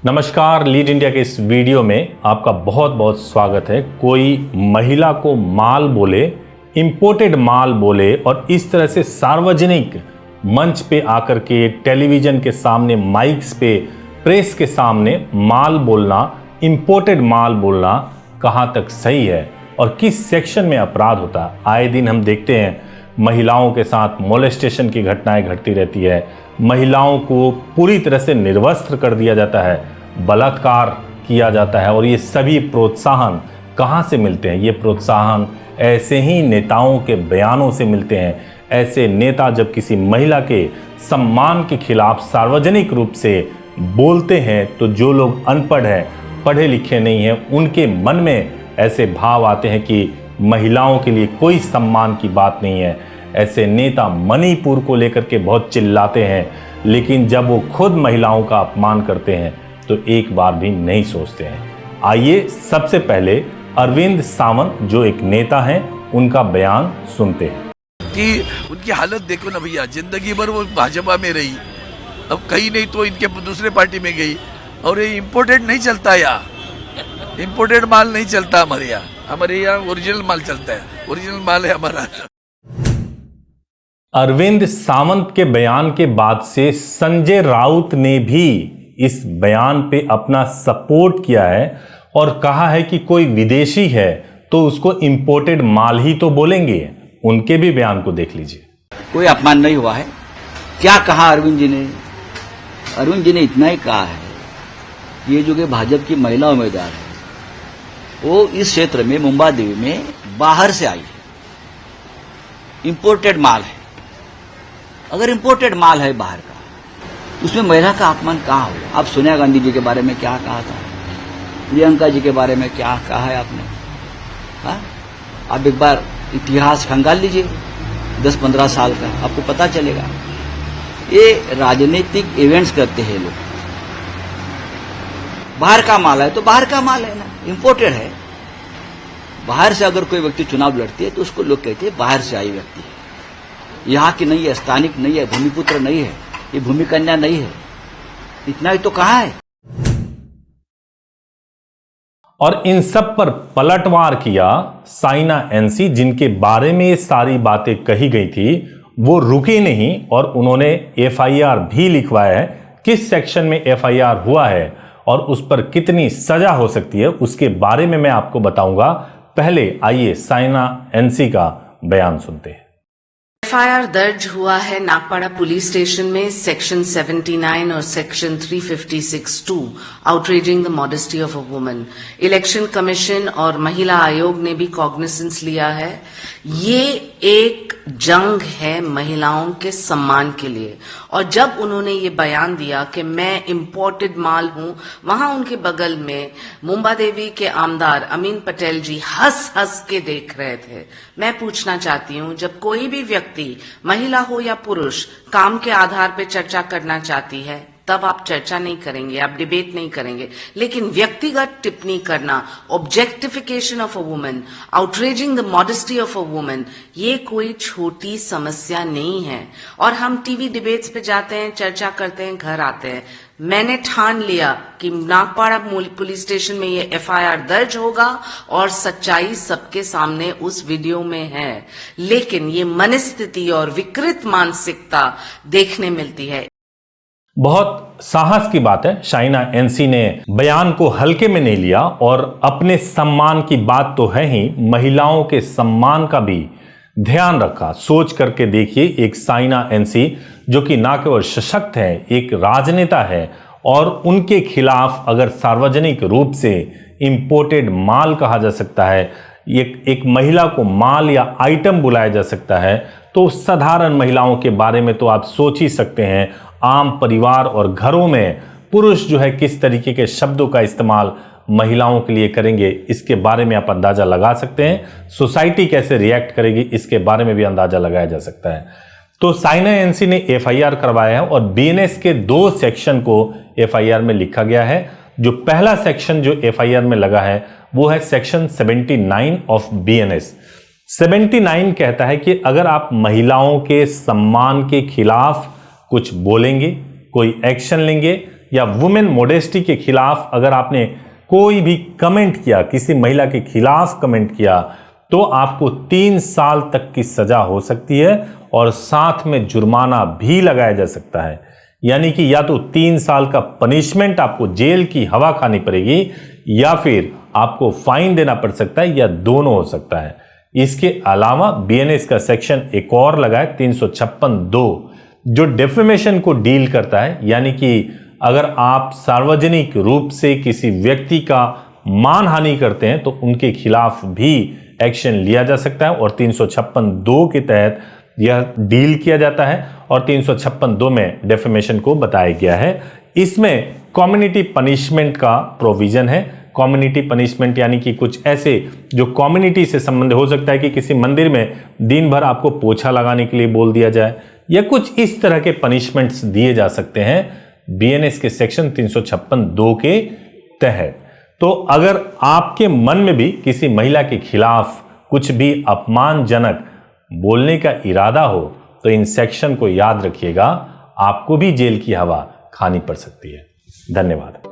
नमस्कार, lead India के इस वीडियो में आपका बहुत बहुत स्वागत है। कोई महिला को माल बोले, इंपोर्टेड माल बोले और इस तरह से सार्वजनिक मंच पे आकर के टेलीविजन के सामने, माइक्स पे, प्रेस के सामने माल बोलना, इंपोर्टेड माल बोलना कहाँ तक सही है और किस सेक्शन में अपराध होता है। आए दिन हम देखते हैं महिलाओं के साथ मोलेस्टेशन की घटनाएं घटती रहती है, महिलाओं को पूरी तरह से निर्वस्त्र कर दिया जाता है, बलात्कार किया जाता है। और ये सभी प्रोत्साहन कहाँ से मिलते हैं? ये प्रोत्साहन ऐसे ही नेताओं के बयानों से मिलते हैं। ऐसे नेता जब किसी महिला के सम्मान के खिलाफ सार्वजनिक रूप से बोलते हैं तो जो लोग अनपढ़ हैं, पढ़े लिखे नहीं हैं, उनके मन में ऐसे भाव आते हैं कि महिलाओं के लिए कोई सम्मान की बात नहीं है। ऐसे नेता मणिपुर को लेकर के बहुत चिल्लाते हैं, लेकिन जब वो खुद महिलाओं का अपमान करते हैं तो एक बार भी नहीं सोचते हैं। आइए सबसे पहले अरविंद सावंत जो एक नेता हैं उनका बयान सुनते हैं। कि उनकी हालत देखो ना भैया, जिंदगी भर वो भाजपा में रही, अब कहीं नहीं तो इनके दूसरे पार्टी में गई। और ये इम्पोर्टेड नहीं चलता, यहाँ इम्पोर्टेड माल नहीं चलता हमारे यहाँ ओरिजिनल माल चलता है, ओरिजिनल माल है हमारा। अरविंद सावंत के बयान के बाद से संजय राउत ने भी इस बयान पे अपना सपोर्ट किया है और कहा है कि कोई विदेशी है तो उसको इंपोर्टेड माल ही तो बोलेंगे। उनके भी बयान को देख लीजिए। कोई अपमान नहीं हुआ है। क्या कहा अरविंद जी ने? अरविंद जी ने इतना ही कहा है कि ये जो कि भाजपा की महिला उम्मीदवार है वो इस क्षेत्र में, मुंबा देवी में बाहर से आई है, इंपोर्टेड माल है। अगर इंपोर्टेड माल है बाहर का, उसमें महिला का अपमान कहाँ हो? आप सोनिया गांधी जी के बारे में क्या कहा था, प्रियंका जी के बारे में क्या कहा है आपने? हाँ, आप एक बार इतिहास खंगाल लीजिए 10-15 साल का, आपको पता चलेगा। ये राजनीतिक इवेंट्स करते हैं लोग। बाहर का माल है तो बाहर का माल है ना, इंपोर्टेड है। बाहर से अगर कोई व्यक्ति चुनाव लड़ती है तो उसको लोग कहते हैं बाहर से आई व्यक्ति है, यहाँ की नहीं है, स्थानिक नहीं है, भूमिपुत्र नहीं है, ये भूमि कन्या नहीं है। इतना ही तो कहा है। और इन सब पर पलटवार किया साइना एनसी, जिनके बारे में सारी बातें कही गई थी। वो रुके नहीं और उन्होंने एफआईआर भी लिखवाया है। किस सेक्शन में एफआईआर हुआ है और उस पर कितनी सजा हो सकती है उसके बारे में मैं आपको बताऊंगा। पहले आइए साइना एनसी का बयान सुनते हैं। एफआईआर दर्ज हुआ है नागपाड़ा पुलिस स्टेशन में सेक्शन 79 और section 356(2) outraging the modesty of a woman. Election commission और महिला आयोग ने भी कॉग्निसेंस लिया है। ये एक जंग है महिलाओं के सम्मान के लिए। और जब उन्होंने ये बयान दिया कि मैं इंपोर्टेड माल हूं, वहां उनके बगल में मुंबा देवी के आमदार अमीन पटेल जी हंस हंस के देख रहे थे। मैं पूछना चाहती हूं, जब कोई भी व्यक्ति, महिला हो या पुरुष, काम के आधार पर चर्चा करना चाहती है तब आप चर्चा नहीं करेंगे, आप डिबेट नहीं करेंगे। लेकिन व्यक्तिगत टिप्पणी करना, objectification of a woman, outraging the modesty of a woman, ये कोई छोटी समस्या नहीं है। और हम टीवी डिबेट्स पे जाते हैं, चर्चा करते हैं, घर आते हैं। मैंने ठान लिया कि नागपाड़ा पुलिस स्टेशन में ये एफआईआर दर्ज होगा और सच्चाई सबके सामने उस वीडियो में है। लेकिन ये मनस्थिति और विकृत मानसिकता देखने मिलती है। बहुत साहस की बात है। साइना एनसी ने बयान को हल्के में नहीं लिया और अपने सम्मान की बात तो है ही, महिलाओं के सम्मान का भी ध्यान रखा। सोच करके देखिए, एक साइना एनसी जो कि ना केवल सशक्त है, एक राजनेता है, और उनके खिलाफ अगर सार्वजनिक रूप से इंपोर्टेड माल कहा जा सकता है, एक महिला को माल या आइटम बुलाया जा सकता है, तो साधारण महिलाओं के बारे में तो आप सोच ही सकते हैं। आम परिवार और घरों में पुरुष जो है किस तरीके के शब्दों का इस्तेमाल महिलाओं के लिए करेंगे, इसके बारे में आप अंदाजा लगा सकते हैं। सोसाइटी कैसे रिएक्ट करेगी, इसके बारे में भी अंदाजा लगाया जा सकता है। तो साइना एनसी ने एफआईआर करवाया है और बीएनएस के 2 सेक्शन को एफआईआर में लिखा गया है। जो पहला सेक्शन जो एफआईआर में लगा है वो है सेक्शन 79 ऑफ बीएनएस। 79 कहता है कि अगर आप महिलाओं के सम्मान के खिलाफ कुछ बोलेंगे, कोई एक्शन लेंगे या वुमेन मोडेस्टी के खिलाफ अगर आपने कोई भी कमेंट किया, किसी महिला के खिलाफ कमेंट किया, तो आपको 3 साल तक की सजा हो सकती है और साथ में जुर्माना भी लगाया जा सकता है। यानी कि या तो 3 साल का पनिशमेंट आपको जेल की हवा खानी पड़ेगी या फिर आपको फाइन देना पड़ सकता है, या दोनों हो सकता है। इसके अलावा बीएनएस का सेक्शन एक और लगा है 356(2) जो डेफेमेशन को डील करता है। यानी कि अगर आप सार्वजनिक रूप से किसी व्यक्ति का मानहानि करते हैं तो उनके खिलाफ भी एक्शन लिया जा सकता है और 356(2) के तहत यह डील किया जाता है और 356(2) में डेफेमेशन को बताया गया है। इसमें कम्युनिटी पनिशमेंट का प्रोविजन है। कम्युनिटी पनिशमेंट यानी कि कुछ ऐसे जो कम्युनिटी से संबंध हो सकता है कि किसी मंदिर में दिन भर आपको पोछा लगाने के लिए बोल दिया जाए या कुछ इस तरह के पनिशमेंट्स दिए जा सकते हैं बीएनएस के सेक्शन 356(2) के तहत। तो अगर आपके मन में भी किसी महिला के खिलाफ कुछ भी अपमानजनक बोलने का इरादा हो तो इन सेक्शन को याद रखिएगा, आपको भी जेल की हवा खानी पड़ सकती है। धन्यवाद।